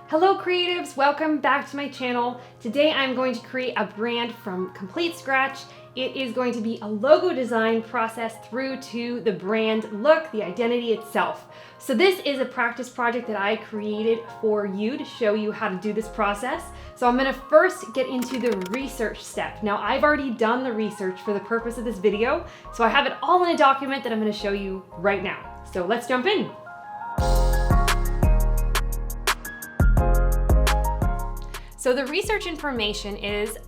Hello creatives, welcome back to my channel. Today I'm going to create a brand from complete scratch. It is going to be a logo design process through to the brand look, the identity itself. So this is a practice project that I created for you to show you how to do this process. So I'm gonna first get into the research step. Now I've already done the research for the purpose of this video, so I have it all in a document that I'm gonna show you right now. So let's jump in. So the research information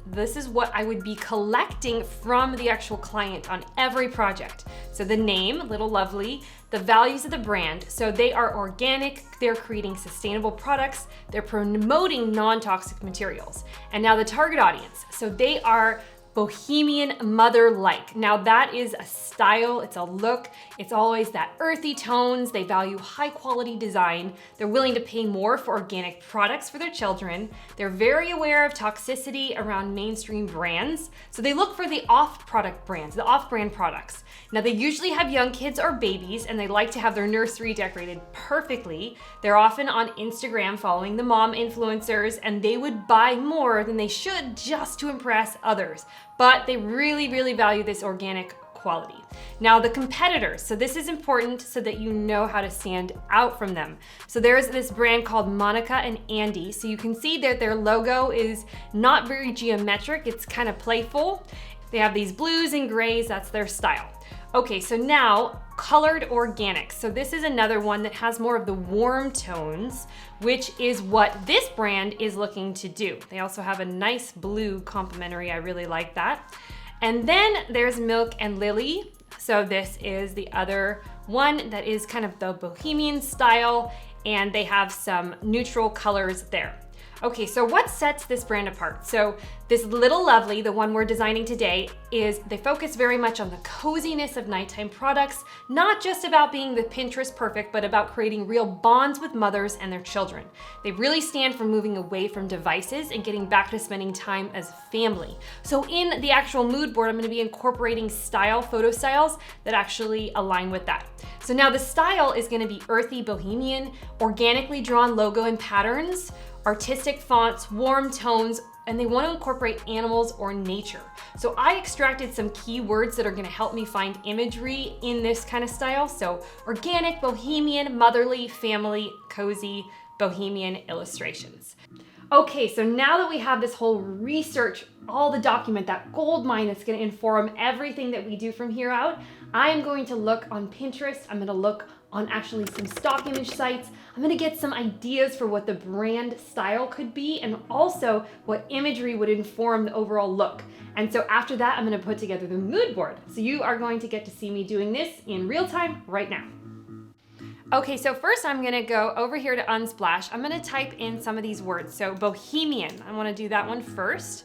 this is what I would be collecting from the actual client on every project. So the name, Little Lovely, the values of the brand. So they are organic, they're creating sustainable products, they're promoting non-toxic materials. And now the target audience. So they are bohemian mother-like. Now that is a style, it's a look, it's always that earthy tones. They value high quality design. They're willing to pay more for organic products for their children. They're very aware of toxicity around mainstream brands. So they look for the off-product brands, the off-brand products. Now they usually have young kids or babies and they like to have their nursery decorated perfectly. They're often on Instagram following the mom influencers and they would buy more than they should just to impress others. But they really, really value this organic quality. Now the competitors, so this is important so that you know how to stand out from them. So there's this brand called Monica and Andy. So you can see that their logo is not very geometric, it's kind of playful. They have these blues and grays, that's their style. Okay, so now colored organics. So this is another one that has more of the warm tones, which is what this brand is looking to do. They also have a nice blue complementary, I really like that. And then there's Milk and Lily. So this is the other one that is kind of the bohemian style, and they have some neutral colors there. Okay, so what sets this brand apart? So this Little Lovely, the one we're designing today, they focus very much on the coziness of nighttime products, not just about being the Pinterest perfect, but about creating real bonds with mothers and their children. They really stand for moving away from devices and getting back to spending time as family. So in the actual mood board, I'm gonna be incorporating photo styles that actually align with that. So now the style is gonna be earthy bohemian, organically drawn logo and patterns, artistic fonts, warm tones, and they want to incorporate animals or nature. So I extracted some keywords that are going to help me find imagery in this kind of style. So organic, bohemian, motherly, family, cozy, bohemian illustrations. Okay, so now that we have this whole research, all the document, that gold mine that's going to inform everything that we do from here out, I am going to look on Pinterest. I'm going to look on actually some stock image sites. I'm gonna get some ideas for what the brand style could be and also what imagery would inform the overall look. And so after that, I'm gonna put together the mood board. So you are going to get to see me doing this in real time right now. Okay, so first I'm gonna go over here to Unsplash. I'm gonna type in some of these words. So bohemian, I wanna do that one first.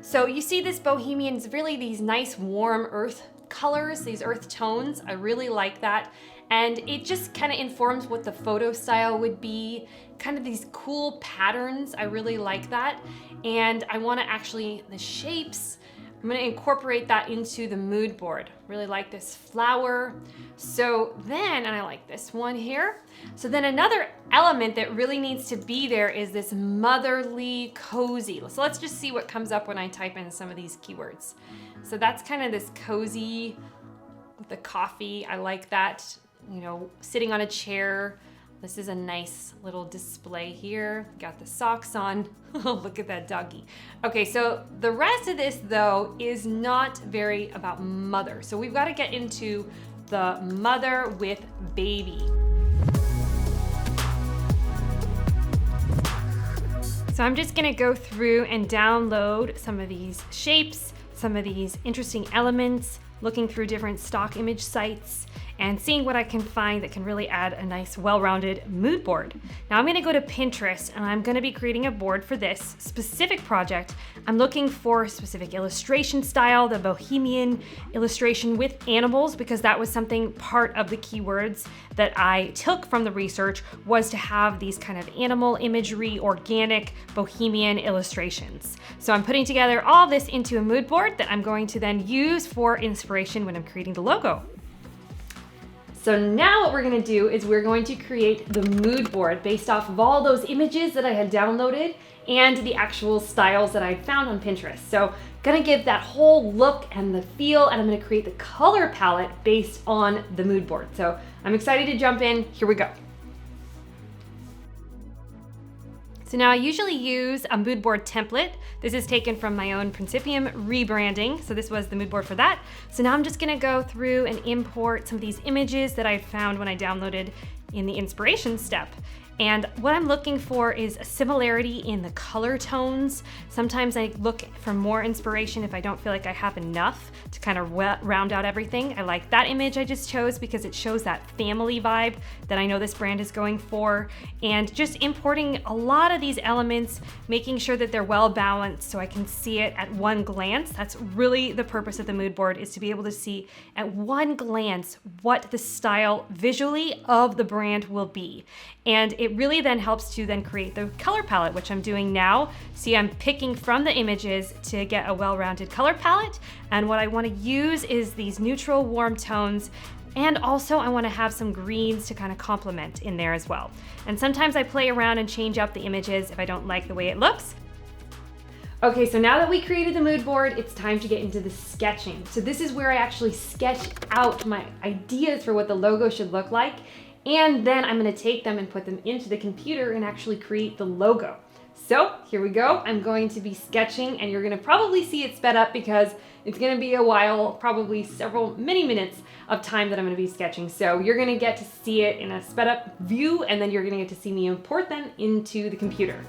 So you see this bohemian is really these nice warm earth colors, these earth tones. I really like that. And it just kind of informs what the photo style would be, kind of these cool patterns. I really like that. And I want to the shapes, I'm going to incorporate that into the mood board. Really like this flower. So then, and I like this one here. So then another element that really needs to be there is this motherly, cozy. So let's just see what comes up when I type in some of these keywords. So that's kind of this cozy with the coffee. I like that. You know, sitting on a chair. This is a nice little display here. Got the socks on. Look at that doggy. Okay, so the rest of this though is not very about mother. So we've got to get into the mother with baby. So I'm just gonna go through and download some of these shapes, some of these interesting elements, looking through different stock image sites and seeing what I can find that can really add a nice well-rounded mood board. Now I'm gonna go to Pinterest and I'm gonna be creating a board for this specific project. I'm looking for a specific illustration style, the bohemian illustration with animals, because that was something part of the keywords that I took from the research, was to have these kind of animal imagery, organic, bohemian illustrations. So I'm putting together all this into a mood board that I'm going to then use for inspiration when I'm creating the logo. So now what we're gonna do is we're going to create the mood board based off of all those images that I had downloaded and the actual styles that I found on Pinterest. So gonna give that whole look and the feel, and I'm gonna create the color palette based on the mood board. So I'm excited to jump in, here we go. So now I usually use a mood board template. This is taken from my own Principium rebranding. So this was the mood board for that. So now I'm just gonna go through and import some of these images that I found when I downloaded in the inspiration step. And what I'm looking for is a similarity in the color tones. Sometimes I look for more inspiration if I don't feel like I have enough to kind of round out everything. I like that image I just chose because it shows that family vibe that I know this brand is going for. And just importing a lot of these elements, making sure that they're well balanced so I can see it at one glance. That's really the purpose of the mood board, is to be able to see at one glance what the style visually of the brand will be. And it really then helps to then create the color palette, which I'm doing now. See, I'm picking from the images to get a well-rounded color palette. And what I want to use is these neutral warm tones. And also I want to have some greens to kind of complement in there as well. And sometimes I play around and change up the images if I don't like the way it looks. Okay, so now that we created the mood board, it's time to get into the sketching. So this is where I actually sketch out my ideas for what the logo should look like. And then I'm gonna take them and put them into the computer and actually create the logo. So here we go. I'm going to be sketching, and you're gonna probably see it sped up because it's gonna be a while, probably many minutes of time that I'm gonna be sketching. So you're gonna get to see it in a sped up view, and then you're gonna get to see me import them into the computer.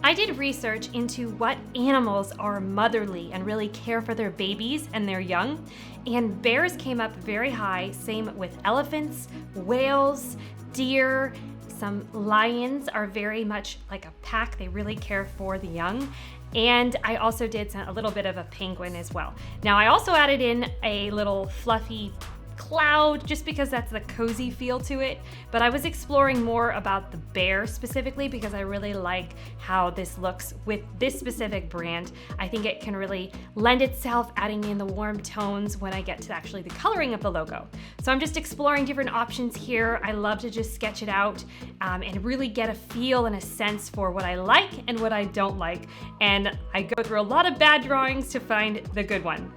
I did research into what animals are motherly and really care for their babies and their young, and bears came up very high, same with elephants, whales, deer. Some lions are very much like a pack, they really care for the young. And I also did a little bit of a penguin as well. Now I also added in a little fluffy cloud just because that's the cozy feel to it, but I was exploring more about the bear specifically because I really like how this looks with this specific brand. I think it can really lend itself, adding in the warm tones when I get to actually the coloring of the logo. So I'm just exploring different options here. I love to just sketch it out and really get a feel and a sense for what I like and what I don't like, and I go through a lot of bad drawings to find the good one.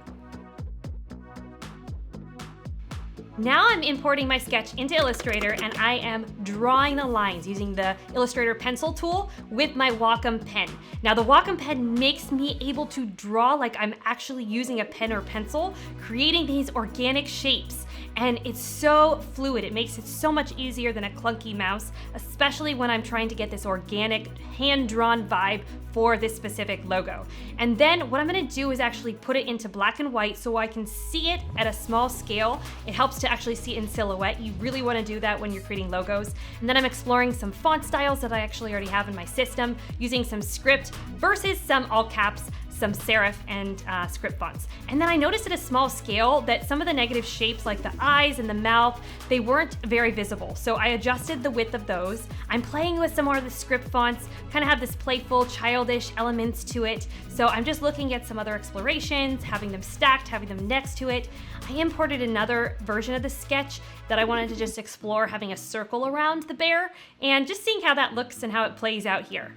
Now I'm importing my sketch into Illustrator, and I am drawing the lines using the Illustrator pencil tool with my Wacom pen. Now the Wacom pen makes me able to draw like I'm actually using a pen or pencil, creating these organic shapes. And it's so fluid. It makes it so much easier than a clunky mouse, especially when I'm trying to get this organic, hand-drawn vibe for this specific logo. And then what I'm gonna do is actually put it into black and white so I can see it at a small scale. It helps to actually see it in silhouette. You really wanna do that when you're creating logos. And then I'm exploring some font styles that I actually already have in my system, using some script versus some all caps, some serif and script fonts. And then I noticed at a small scale that some of the negative shapes like the eyes and the mouth, they weren't very visible. So I adjusted the width of those. I'm playing with some more of the script fonts, kind of have this playful, childish elements to it. So I'm just looking at some other explorations, having them stacked, having them next to it. I imported another version of the sketch that I wanted to just explore, having a circle around the bear and just seeing how that looks and how it plays out here.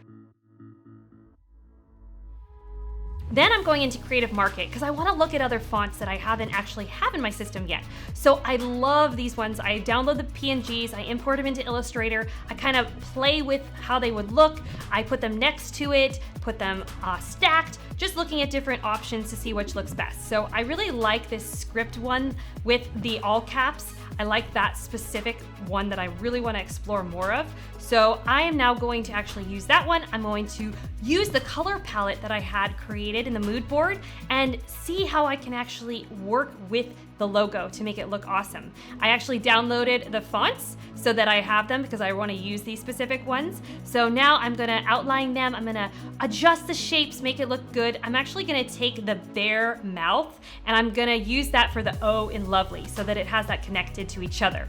Then I'm going into Creative Market because I want to look at other fonts that I haven't actually have in my system yet. So I love these ones. I download the PNGs, I import them into Illustrator, I kind of play with how they would look, I put them next to it, put them stacked, just looking at different options to see which looks best. So I really like this script one with the all caps. I like that specific one that I really want to explore more of. So I am now going to actually use that one. I'm going to use the color palette that I had created in the mood board and see how I can actually work with the logo to make it look awesome. I actually downloaded the fonts so that I have them because I want to use these specific ones. So now I'm gonna outline them, I'm gonna adjust the shapes, make it look good. I'm actually gonna take the bear mouth and I'm gonna use that for the O in lovely so that it has that connected to each other.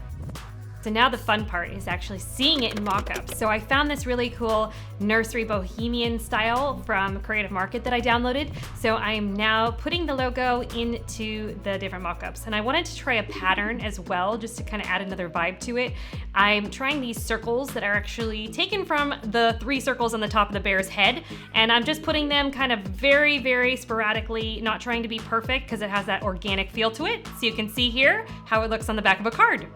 So now the fun part is actually seeing it in mockups. So I found this really cool nursery bohemian style from Creative Market that I downloaded. So I am now putting the logo into the different mockups. And I wanted to try a pattern as well, just to kind of add another vibe to it. I'm trying these circles that are actually taken from the 3 circles on the top of the bear's head. And I'm just putting them kind of very, very sporadically, not trying to be perfect because it has that organic feel to it. So you can see here how it looks on the back of a card.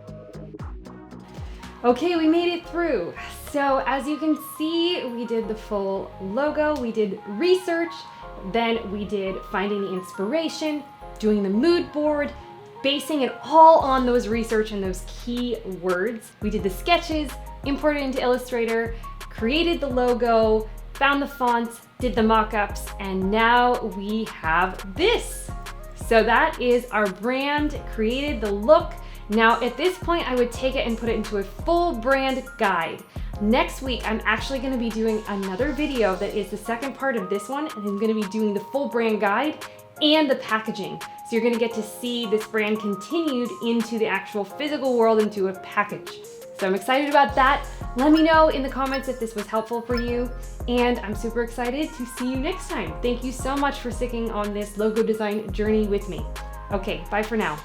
Okay, we made it through. So as you can see, we did the full logo, we did research, then we did finding the inspiration, doing the mood board, basing it all on those research and those key words. We did the sketches, imported into Illustrator, created the logo, found the fonts, did the mock-ups, and now we have this. So that is our brand, created the look. Now at this point, I would take it and put it into a full brand guide. Next week, I'm actually gonna be doing another video that is the second part of this one, and I'm gonna be doing the full brand guide and the packaging. So you're gonna get to see this brand continued into the actual physical world, into a package. So I'm excited about that. Let me know in the comments if this was helpful for you, and I'm super excited to see you next time. Thank you so much for sticking on this logo design journey with me. Okay, bye for now.